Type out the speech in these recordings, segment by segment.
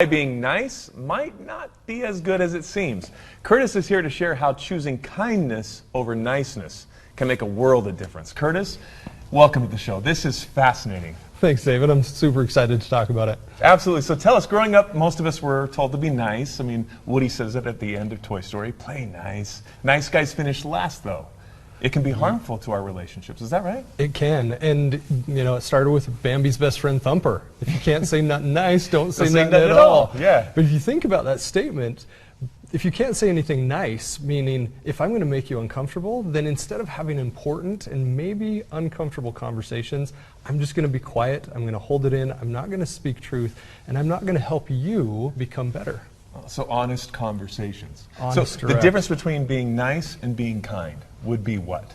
being nice might not be as good as it seems. Curtis is here to share how choosing kindness over niceness can make a world of difference. Curtis, welcome to the show. This is fascinating. Thanks, David. I'm super excited to talk about it. Absolutely. So tell us, growing up, most of us were told to be nice. I mean, Woody says it at the end of Toy Story, play nice. Nice guys finish last, though. It can be harmful to our relationships. Is that right? It can. And, you know, it started with Bambi's best friend, Thumper. If you can't say nothing nice, don't say nothing at all. Yeah. But if you think about that statement, if you can't say anything nice, meaning if I'm going to make you uncomfortable, then instead of having important and maybe uncomfortable conversations, I'm just going to be quiet, I'm going to hold it in, I'm not going to speak truth, and I'm not going to help you become better. So honest conversations. Honest, so the difference between being nice and being kind would be what?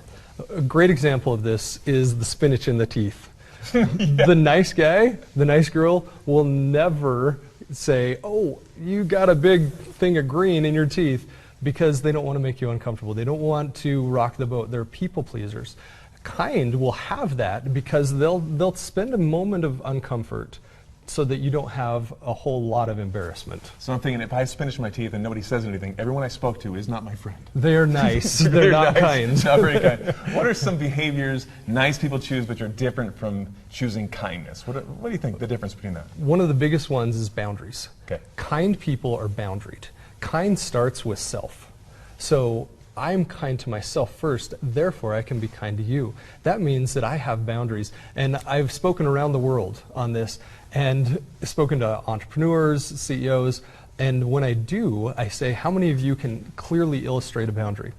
A great example of this is the spinach in the teeth. Yeah. The nice guy, the nice girl will never say, oh, you got a big thing of green in your teeth, because they don't want to make you uncomfortable. They don't want to rock the boat. They're people pleasers. Kind will have that because they'll spend a moment of uncomfort so that you don't have a whole lot of embarrassment. So I'm thinking, if I have spinach in my teeth and nobody says anything, everyone I spoke to is not my friend. They're nice. They're not nice. kind. Not very kind. What are some behaviors nice people choose which are different from choosing kindness? What do you think the difference between that? One of the biggest ones is boundaries. Okay. Kind people are boundaried. Kind starts with self. So I'm kind to myself first, therefore I can be kind to you. That means that I have boundaries. And I've spoken around the world on this and spoken to entrepreneurs, CEOs, and when I do, I say, how many of you can clearly illustrate a boundary?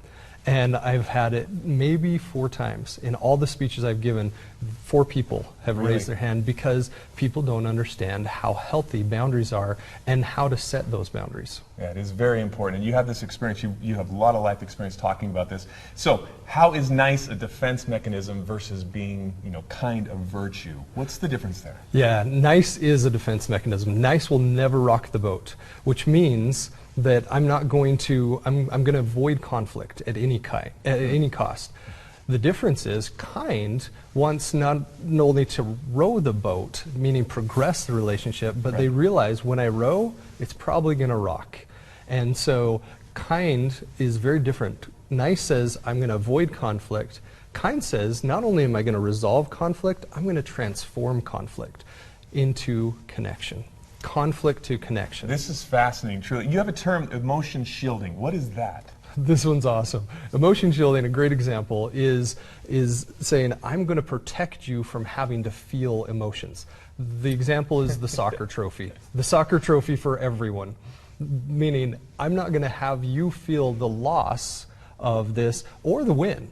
And I've had it maybe 4 times. In all the speeches I've given, 4 people have raised their hand because people don't understand how healthy boundaries are and how to set those boundaries. Yeah, it is very important. And you have this experience, you have a lot of life experience talking about this. So how is nice a defense mechanism versus being, kind of virtue? What's the difference there? Yeah, nice is a defense mechanism. Nice will never rock the boat, which means that I'm going to avoid conflict at any cost. The difference is kind wants not only to row the boat, meaning progress the relationship, but they realize when I row, it's probably going to rock. And so kind is very different. Nice says I'm going to avoid conflict. Kind says not only am I going to resolve conflict, I'm going to transform conflict into connection. Conflict to connection. This is fascinating, truly. You have a term, emotion shielding. What is that? This one's awesome. Emotion shielding, a great example, is saying, I'm going to protect you from having to feel emotions. The example is the soccer trophy. The soccer trophy for everyone. Meaning, I'm not going to have you feel the loss of this or the win,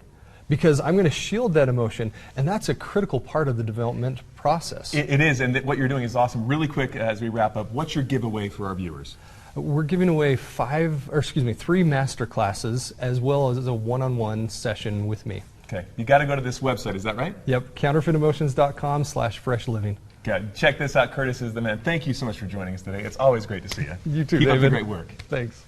because I'm going to shield that emotion, and that's a critical part of the development process. It is, and what you're doing is awesome. Really quick, as we wrap up, what's your giveaway for our viewers? We're giving away 3 master classes as well as a one-on-one session with me. Okay, you got to go to this website, is that right? Yep, counterfeitemotions.com/fresh living. Okay, check this out. Curtis is the man. Thank you so much for joining us today. It's always great to see you. You too, Keep David. up the great work. Thanks.